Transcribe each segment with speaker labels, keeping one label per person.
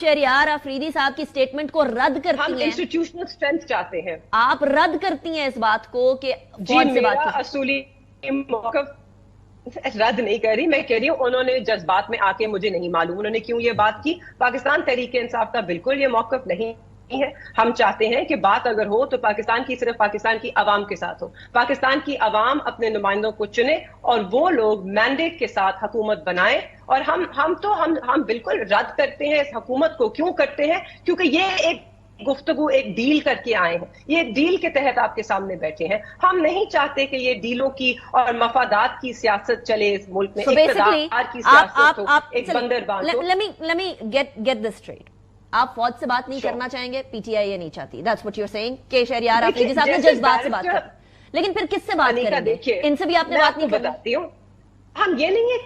Speaker 1: शहरयार आफरीदी साहब की स्टेटमेंट को रद्द करती हैं।
Speaker 2: हम इंस्टीट्यूशनल स्ट्रेंथ चाहते हैं।
Speaker 1: आप रद्द करती हैं इस बात को कि
Speaker 2: फौज से बात की। असूली मौक़िफ़ रद्द नहीं कर रही, मैं कह रही हूँ उन्होंने जज्बात में आके, मुझे नहीं मालूम उन्होंने क्यों ये बात की। पाकिस्तान तहरीक इंसाफ का बिल्कुल ये मौक़िफ़ नहीं है। हम चाहते हैं कि बात अगर हो तो पाकिस्तान की सिर्फ पाकिस्तान की आवाम के साथ हो। पाकिस्तान की आवाम अपने नुमाइंदों को चुने और वो लोग मैंडेट के साथ हुकूमत बनाए। और हम बिल्कुल रद्द करते हैं इस हुकूमत को। क्यों करते हैं? क्योंकि ये एक गुफ्तगू, एक डील करके आए हैं। ये डील के तहत आपके सामने बैठे हैं। हम नहीं चाहते कि ये डीलों की और मफादात की सियासत चले इस मुल्क में। इक़्तिदार की सियासत हो, एक बंदरबाज हो।
Speaker 1: Let me get this straight. आप फौज से बात नहीं करना चाहेंगे, पीटीआई ये नहीं चाहती। That's what you're saying कि शहरयार आफरीदी साहब ने जज्बात से बात कर। लेकिन फिर किससे बात करेंगे? इनसे भी आपने बात नहीं की।
Speaker 2: बताती हूँ, हम ये नहीं है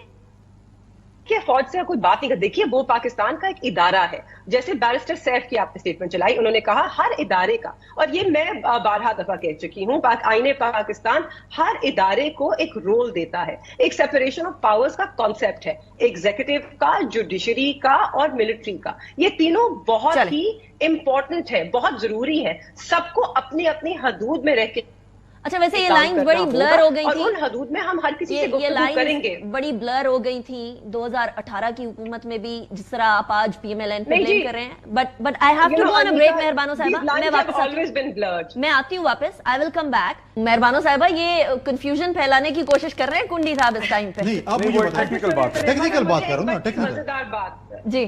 Speaker 2: कि फौज से कोई बात नहीं कर। देखिए, वो पाकिस्तान का एक इदारा है। जैसे बैरिस्टर सैफ की आपने स्टेटमेंट चलाई, उन्होंने कहा हर इदारे का, और ये मैं 12 दफा कह चुकी हूँ, आईने पाकिस्तान हर इदारे को एक रोल देता है। एक सेपरेशन ऑफ पावर्स का कॉन्सेप्ट है, एग्जीक्यूटिव का, जुडिशरी का और मिलिट्री का। ये तीनों बहुत ही इंपॉर्टेंट है, बहुत जरूरी है। सबको अपनी अपनी हदूद में रह के।
Speaker 1: अच्छा, वैसे ये लाइंस बड़ी ब्लर हो गई थी।
Speaker 2: उन हदूद में हम हर किसी से गुफ्तगू करेंगे।
Speaker 1: बड़ी ब्लर हो गई थी 2018 की हुकूमत में भी, जिस तरह आप आज पीएमएलएन पे ब्लेम कर रहे हैं। But I have to go on a break. Meharbano साहिबा, मैं आती हूँ वापस। I will come back. मेहरबानो साहिबा, ये कंफ्यूजन फैलाने की कोशिश कर रहे हैं कुंडी साहब इस टाइम पे।
Speaker 3: नहीं, आप मुझे टेक्निकल बात करो ना।
Speaker 2: मजेदार बात
Speaker 1: जी,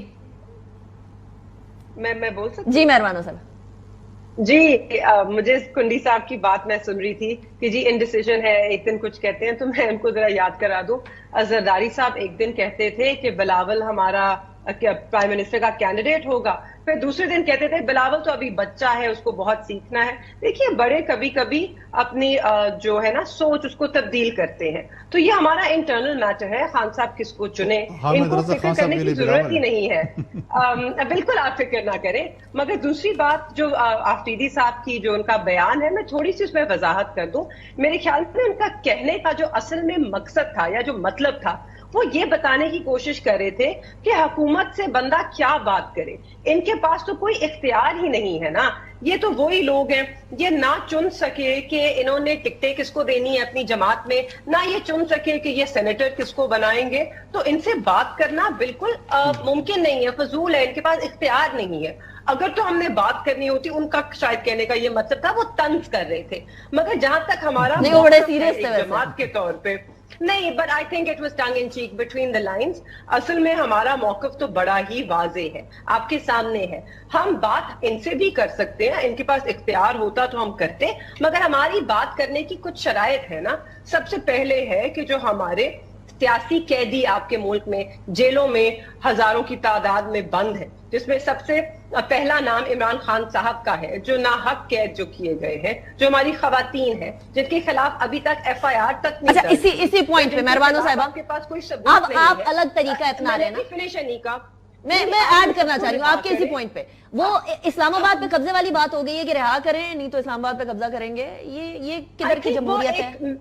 Speaker 2: मैं बोल सकती
Speaker 1: जी मेहरबानो साहब
Speaker 2: जी। मुझे कुंडी साहब की बात मैं सुन रही थी कि जी इनडिसीजन है, एक दिन कुछ कहते हैं, तो मैं उनको जरा याद करा दूं। जरदारी साहब एक दिन कहते थे कि बिलावल हमारा प्राइम मिनिस्टर का कैंडिडेट होगा, फिर दूसरे दिन कहते थे बिलावल तो अभी बच्चा है, उसको बहुत सीखना है। देखिए, बड़े कभी कभी अपनी जो है ना सोच, उसको तब्दील करते हैं। तो ये हमारा इंटरनल मैटर है, खान साहब किसको चुने, इनको फिक्र करने की जरूरत ही नहीं है। बिल्कुल आप फिक्र ना करें। मगर दूसरी बात जो आफरीदी साहब की जो उनका बयान है, मैं थोड़ी सी उसमें वजाहत कर दूं। मेरे ख्याल में उनका कहने का जो असल में मकसद था या जो मतलब था, वो ये बताने की कोशिश कर रहे थे कि हुकूमत से बंदा क्या बात करे। इनके पास तो कोई इख्तियार ही नहीं है ना। ये तो वही लोग हैं, ये ना चुन सके कि इन्होंने टिकटें किसको देनी है अपनी जमात में, ना ये चुन सके कि ये सेनेटर किसको बनाएंगे। तो इनसे बात करना बिल्कुल मुमकिन नहीं है, फजूल है, इनके पास इख्तियार नहीं है। अगर तो हमने बात करनी होती, उनका शायद कहने का ये मतलब था, वो तंज कर रहे थे। मगर जहां तक हमारा
Speaker 1: बड़े सीरियस थे
Speaker 2: जमात के तौर पे नहीं, but I think it was tongue in cheek between the lines. असल में हमारा मौकफ तो बड़ा ही वाज़ेह है, आपके सामने है। हम बात इनसे भी कर सकते हैं, इनके पास इख्तियार होता तो हम करते, मगर हमारी बात करने की कुछ शराइत है ना। सबसे पहले है कि जो हमारे सियासी कैदी आपके मुल्क में जेलों में हजारों की तादाद में बंद है, जिसमें सबसे पहला नाम इमरान खान साहब का है, जो नाहक कैद जो किए गए हैं, जो हमारी खवातीन है, जिनके खिलाफ अभी तक FIR तक नहीं।
Speaker 1: अच्छा, इसी पॉइंट पे मेहरबानो साहब,
Speaker 2: आपके पास कोई सबूत नहीं है।
Speaker 1: आप अलग तरीका अपना रहे हैं ना।
Speaker 2: फिनिश नहीं का
Speaker 1: मैं ऐड करना चाह रही हूँ आपके इसी पॉइंट पे। वो इस्लामाबाद पे कब्जे वाली बात हो गई है कि रिहा करें, नहीं तो इस्लामाबाद पे कब्जा करेंगे। ये किधर की जमहूरियत है?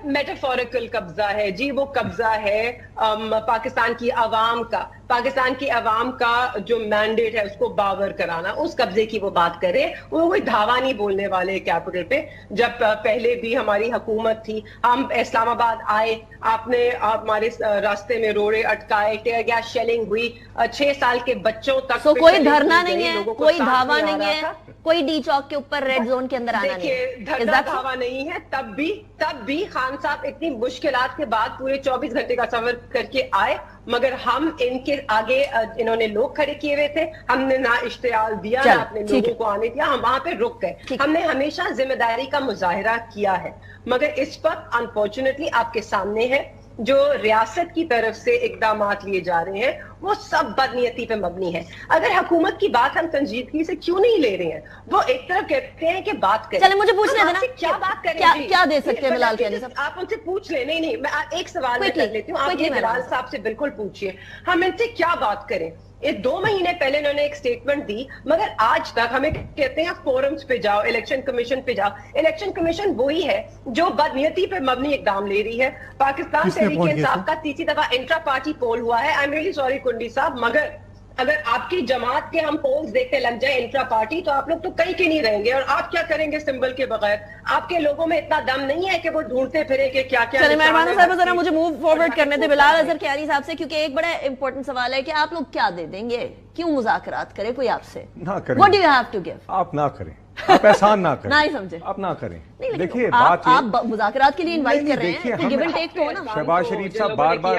Speaker 2: मेटाफोरिकल कब्जा है जी। वो कब्जा है पाकिस्तान की आवाम का, पाकिस्तान की आवाम का जो मैंडेट है उसको बावर कराना, उस कब्जे की वो बात करे। वो कोई धावा नहीं बोलने वाले कैपिटल पे। जब पहले भी हमारी हुकूमत थी, हम इस्लामाबाद आए, आपने हमारे रास्ते में रोड़े अटकाए, टेयर गैस शेलिंग हुई, 6 साल के बच्चों तक।
Speaker 1: तो कोई धरना नहीं है, कोई धावा नहीं है, कोई डी चौक के ऊपर रेड जोन के अंदर आना नहीं है।
Speaker 2: धरना धावा नहीं है। तब भी खान साहब इतनी मुश्किलात के बाद पूरे 24 घंटे का सफर करके आए, मगर हम इनके आगे इन्होंने लोग खड़े किए हुए थे, हमने ना इश्तियाल दिया, ना अपने लोगों को आने दिया, हम वहां पे रुक गए। हमने हमेशा जिम्मेदारी का मुजाहिरा किया है, मगर इस वक्त अनफॉर्चुनेटली आपके सामने है जो रियासत की तरफ से इकदामात लिए जा रहे हैं, वो सब बदनीयती पे मबनी है। अगर हुकूमत की बात हम संजीदगी से क्यों नहीं ले रहे हैं? वो एक तरफ कहते हैं कि बात करें।
Speaker 1: चले मुझे पूछ लेना,
Speaker 2: क्या बात करें,
Speaker 1: क्या दे सकते हैं बिलाल कहने से?
Speaker 2: आप उनसे पूछ ले। नहीं, मैं एक सवाल मैं कर लेती हूँ, आप बिलाल साहब से बिल्कुल पूछिए, हम इनसे क्या बात करें। ये 2 महीने पहले इन्होंने एक स्टेटमेंट दी, मगर आज तक हमें कहते हैं फोरम्स पे जाओ, इलेक्शन कमीशन पे जाओ। इलेक्शन कमीशन वही है जो बदनीयती पे मबनी इकदाम ले रही है। पाकिस्तान तहरीक इंसाफ का 3री दफा इंट्रा पार्टी पोल हुआ है। आई एम रियली सॉरी कुंडी साहब, मगर اگر آپ کی جماعت کے ہم پولز دیکھتے لگ جائے انٹرا پارٹی تو آپ لوگ تو کہیں کے نہیں رہیں گے, اور آپ کیا کریں گے سمبل کے بغیر؟ آپ کے لوگوں میں اتنا دم نہیں ہے کہ وہ ڈھونڈتے پھرے کہ کیا کیا.
Speaker 1: چلیں مہربان صاحب ذرا مجھے موو فارورڈ کرنے دیں بلال اظہر کیانی صاحب سے, کیونکہ ایک بڑا امپورٹنٹ سوال ہے کہ آپ لوگ کیا دے دیں گے, کیوں مذاکرات کرے کوئی آپ سے؟
Speaker 3: نہ کریں.
Speaker 1: What do you have to give?
Speaker 3: آپ نہ کریں, آپ احسان نہ کریں,
Speaker 1: نہیں سمجھے,
Speaker 3: آپ نہ کریں.
Speaker 1: دیکھیے آپ مذاکرات کے لیے انوائٹ کر رہے ہیں تو گیو اینڈ ٹیک تو ہو نا.
Speaker 3: شہباز شریف صاحب بار بار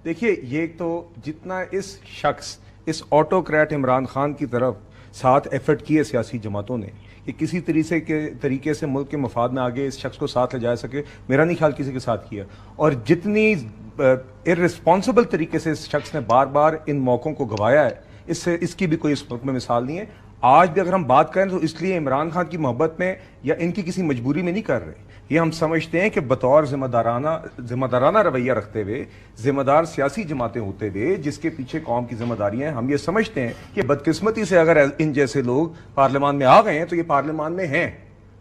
Speaker 3: دیکھیے, یہ تو جتنا اس شخص اس آٹوکریٹ عمران خان کی طرف ساتھ ایفرٹ کیے سیاسی جماعتوں نے کہ کسی طریقے سے ملک کے مفاد میں آگے اس شخص کو ساتھ لے جا سکے, میرا نہیں خیال کسی کے ساتھ کیا. اور جتنی ارریسپانسبل طریقے سے اس شخص نے بار بار ان موقعوں کو گوایا ہے, اس کی بھی کوئی اس ملک میں مثال نہیں ہے. آج بھی اگر ہم بات کریں تو اس لیے عمران خان کی محبت میں یا ان کی کسی مجبوری میں نہیں کر رہے, یہ ہم سمجھتے ہیں کہ بطور ذمہ دارانہ رویہ رکھتے ہوئے, ذمہ دار سیاسی جماعتیں ہوتے ہوئے جس کے پیچھے قوم کی ذمہ داریاں ہیں, ہم یہ سمجھتے ہیں کہ بدقسمتی سے اگر ان جیسے لوگ پارلیمان میں آ گئے ہیں تو یہ پارلیمان میں ہیں.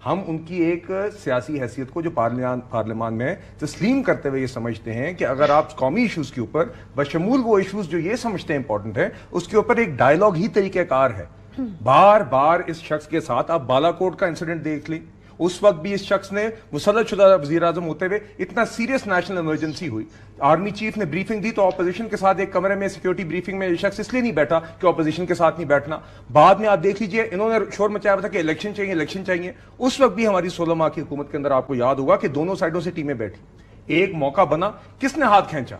Speaker 3: ہم ان کی ایک سیاسی حیثیت کو جو پارلیمان میں تسلیم کرتے ہوئے یہ سمجھتے ہیں کہ اگر آپ قومی ایشوز کے اوپر بشمول وہ ایشوز جو یہ سمجھتے ہیں امپورٹنٹ ہے اس کے اوپر ایک ڈائیلاگ ہی طریقہ کار ہے. بار بار اس شخص کے ساتھ آپ بالا کوٹ کا انسیڈنٹ دیکھ لیں, اس وقت بھی اس شخص نے مسلط شدہ وزیر اعظم ہوتے ہوئے اتنا سیریس نیشنل ایمرجنسی ہوئی, آرمی چیف نے بریفنگ دی تو اپوزیشن کے ساتھ ایک کمرے میں سیکیورٹی بریفنگ میں یہ شخص اس لیے نہیں بیٹھا کہ اپوزیشن کے ساتھ نہیں بیٹھنا. بعد میں آپ دیکھ لیجئے انہوں نے شور مچایا تھا کہ الیکشن چاہیے. اس وقت بھی ہماری 16 ماہ کی حکومت کے اندر آپ کو یاد ہوگا کہ دونوں سائڈوں سے ٹیمیں بیٹھی, ایک موقع بنا, کس نے ہاتھ کھینچا؟